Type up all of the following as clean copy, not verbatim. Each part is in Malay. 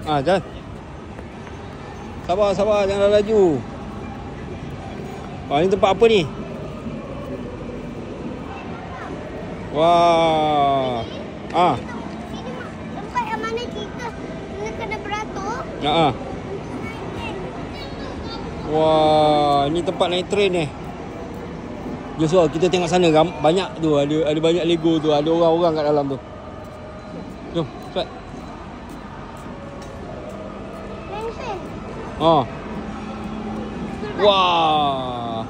Jalan. Sabar, sabar, jangan laju. Ini tempat apa ni? Wah. Tempat yang mana kita kena beratur. Wah, ni tempat naik train ni. Joshua, kita tengok sana, banyak tu, ada banyak Lego tu, ada orang-orang kat dalam tu. Jom, cepat. Wah.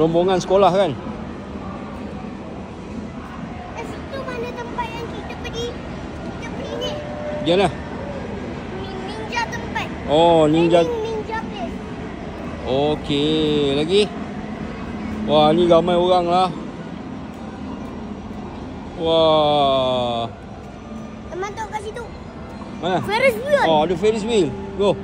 Rombongan sekolah kan? Kat situ mana tempat yang kita pergi ni? Janganlah. Ninja tempat. Oh, ninja place. Okey, lagi. Wah, ni ramai orang lah. Wah. Teman tu kat situ. Mana? Ferris wheel. Oh, ada Ferris wheel. Go.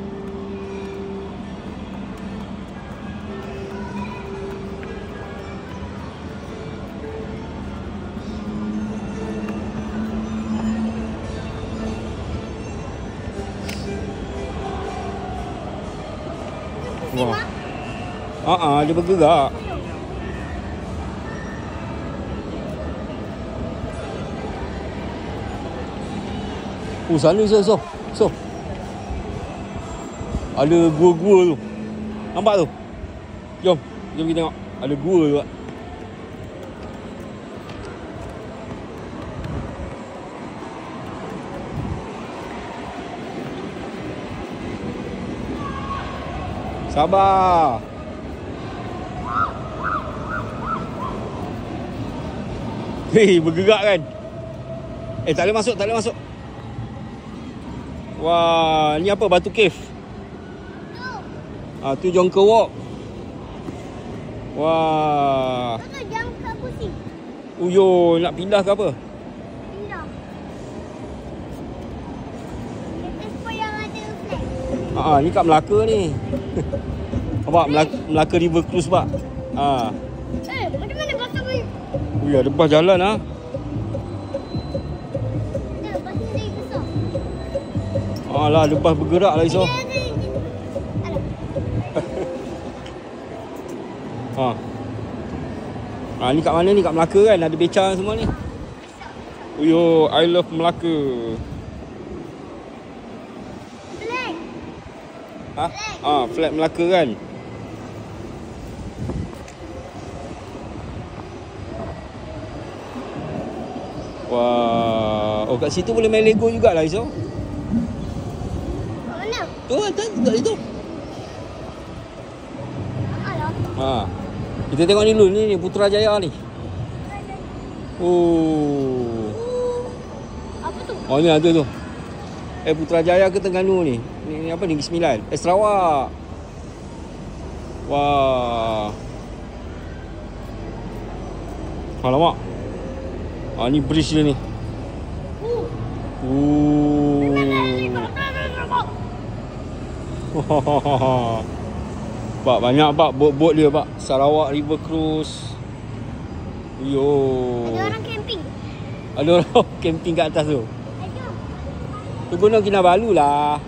Wah. Dia bergerak. Sana so. Ada gua-gua tu. Nampak tu? Jom kita tengok. Ada gua tu. Sabar. Hei, bergerak kan? Tak boleh masuk. Wah, ni apa? Batu cave. Tu Jonker Walk. Wah. Tu jangka pusing. Uyo, nak pindah ke apa? Pindah. Expo yang ada flag. Ni kat Melaka ni. Nampak Melaka River Cruise pak. Macam mana belakang ni? Ya, lepas jalan ah. Lepas ni lagi besar. Alah, lepas bergerak lah Iso. Ni kat mana ni? Kat Melaka kan? Ada beca semua ni. Uyo, I love Melaka. Flag. Flag Melaka kan? Wah. Kat situ boleh main Lego jugalah Iso. Kat mana? Tu kat situ. Alah. Kita tengok ni dulu ni Putrajaya ni. Oh. Apa tu? Ni ada tu. Putrajaya ke Terengganu ni? Ni apa? Negeri Sembilan. Sarawak. Wah. Alamak. Ni bridge dia ni. Pak, banyak pak bot-bot dia pak. Sarawak River Cruise. Yo. Ada orang camping. Ada orang camping kat atas tu. Tu Gunung Kinabalu lah.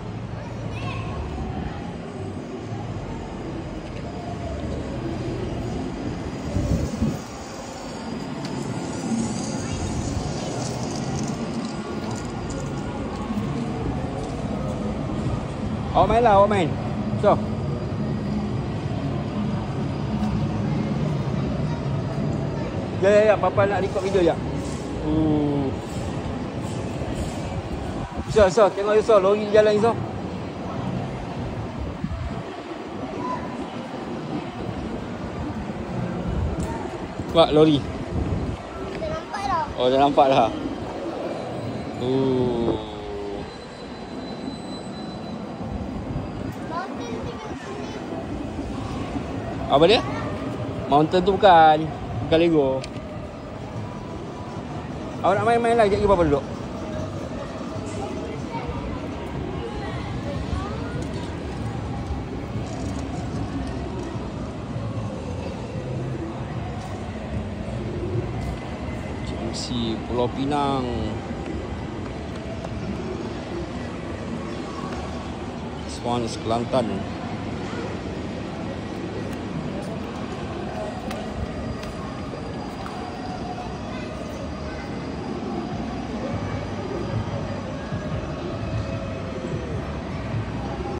Awak main lah, awak main. So. Ya, Papa nak record video je. So, tengok Yusof, lori jalan Yusof. Pak, lori. Dah nampak dah. Oh, dah nampak dah. Mountain tinggal sini. Apa dia? Mountain tu bukan Lego. Awak nak main-main lah, sekejap lagi Papa duduk. GMC Pulau Pinang. Swans Kelantan.